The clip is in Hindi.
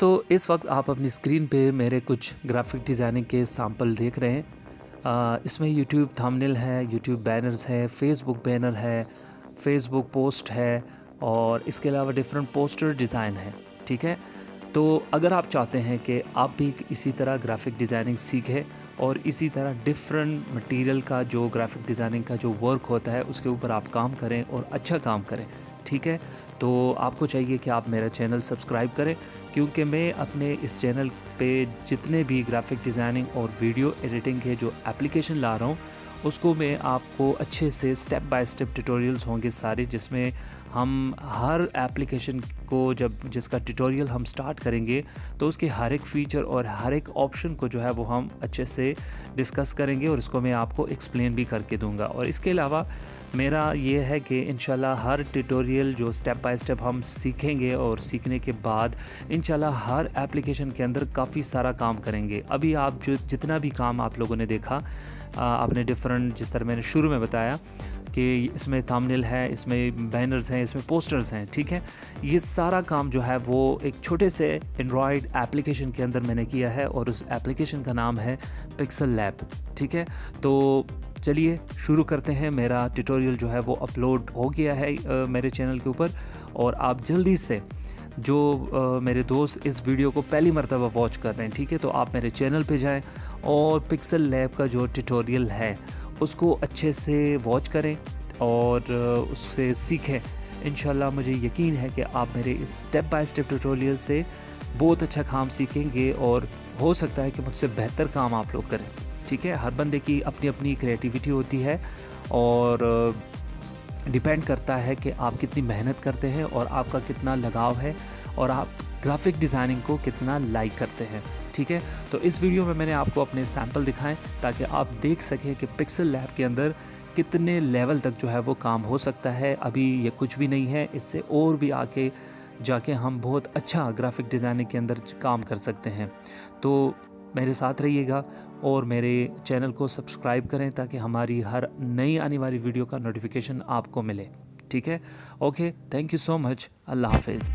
दोस्तों इस वक्त आप अपनी स्क्रीन पे मेरे कुछ ग्राफिक डिज़ाइनिंग के सैम्पल देख रहे हैं। इसमें यूट्यूब थंबनेल है, यूट्यूब बैनर्स है, फेसबुक बैनर है, फेसबुक पोस्ट है और इसके अलावा डिफरेंट पोस्टर डिज़ाइन है। ठीक है, तो अगर आप चाहते हैं कि आप भी इसी तरह ग्राफिक डिज़ाइनिंग सीखें और इसी तरह डिफरेंट मटेरियल का जो ग्राफिक डिज़ाइनिंग का जो वर्क होता है उसके ऊपर आप काम करें और अच्छा काम करें, ठीक है, तो आपको चाहिए कि आप मेरा चैनल सब्सक्राइब करें, क्योंकि मैं अपने इस चैनल पे जितने भी ग्राफिक डिज़ाइनिंग और वीडियो एडिटिंग के जो एप्लीकेशन ला रहा हूँ उसको मैं आपको अच्छे से स्टेप बाय स्टेप ट्यूटोरियल्स होंगे सारे, जिसमें हम हर एप्लीकेशन को जिसका ट्यूटोरियल हम स्टार्ट करेंगे तो उसके हर एक फ़ीचर और हर एक ऑप्शन को जो है वो हम अच्छे से डिस्कस करेंगे और इसको मैं आपको एक्सप्लेन भी करके दूंगा। और इसके अलावा मेरा ये है कि इंशाल्लाह हर ट्यूटोरियल जो स्टेप बाय स्टेप हम सीखेंगे और सीखने के बाद इंशाल्लाह हर एप्लीकेशन के अंदर काफ़ी सारा काम करेंगे। अभी आप जितना भी काम आप लोगों ने देखा, आपने डिफरेंट, जिस तरह मैंने शुरू में बताया कि इसमें थंबनेल है, इसमें बैनर्स हैं, इसमें पोस्टर्स हैं, ठीक है, ये सारा काम जो है वो एक छोटे से एंड्रॉयड एप्लीकेशन के अंदर मैंने किया है और उस एप्लीकेशन का नाम है पिक्सल लैब। ठीक है, तो चलिए शुरू करते हैं। मेरा ट्यूटोरियल जो है वो अपलोड हो गया है मेरे चैनल के ऊपर और आप जल्दी से जो मेरे दोस्त इस वीडियो को पहली मर्तबा वॉच कर रहे हैं, ठीक है, तो आप मेरे चैनल पे जाएं और पिक्सल लैब का जो ट्यूटोरियल है उसको अच्छे से वॉच करें और उससे सीखें। इंशाल्लाह मुझे यकीन है कि आप मेरे इस स्टेप बाय स्टेप ट्यूटोरियल से बहुत अच्छा काम सीखेंगे और हो सकता है कि मुझसे बेहतर काम आप लोग करें। ठीक है, हर बंदे की अपनी अपनी क्रिएटिविटी होती है और डिपेंड करता है कि आप कितनी मेहनत करते हैं और आपका कितना लगाव है और आप ग्राफिक डिज़ाइनिंग को कितना लाइक करते हैं। ठीक है, तो इस वीडियो में मैंने आपको अपने सैंपल दिखाएं ताकि आप देख सकें कि पिक्सल लैब के अंदर कितने लेवल तक जो है वो काम हो सकता है। अभी ये कुछ भी नहीं है, इससे और भी आके जाके हम बहुत अच्छा ग्राफिक डिज़ाइनिंग के अंदर काम कर सकते हैं। तो मेरे साथ रहिएगा और मेरे चैनल को सब्सक्राइब करें ताकि हमारी हर नई आने वाली वीडियो का नोटिफिकेशन आपको मिले। ठीक है, okay, thank you so much, अल्लाह हाफिज़।